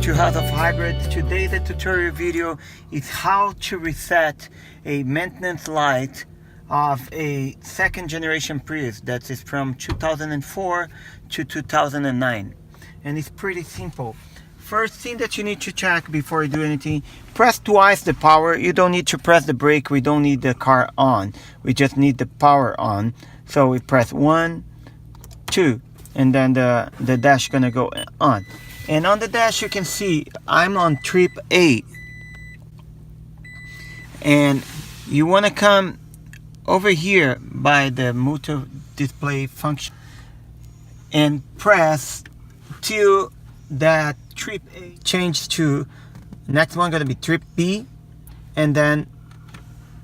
welcome to House of Hybrid. Today's tutorial video is how to reset a maintenance light of a second generation Prius that is from 2004 to 2009, and it's pretty simple. First thing that you need to check before you do anything, press twice the power. You don't need to press the brake. We don't need the car on, we just need the power on. So we press 1, 2, and then the dash gonna go on. And on the dash you can see I'm on trip A, and you want to come over here by the multi display function and press till that trip A change to next one gonna be trip B, and then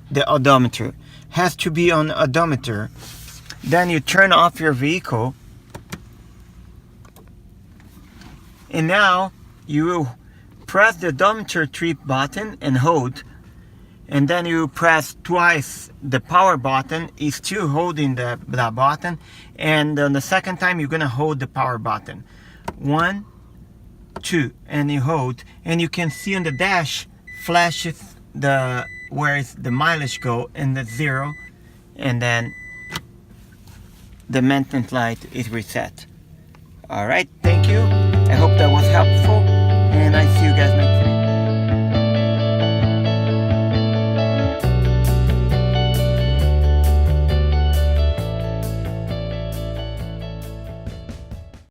the odometer has to be on odometer. Then you turn off your vehicle, and now you will press the odometer trip button and hold, and then you press twice the power button. Is still holding that button, and on the second time you're gonna hold the power button. 1, 2, and you hold, and you can see on the dash flashes the where is the mileage go and the 0, and then the maintenance light is reset. All right, thank you. I hope that was helpful.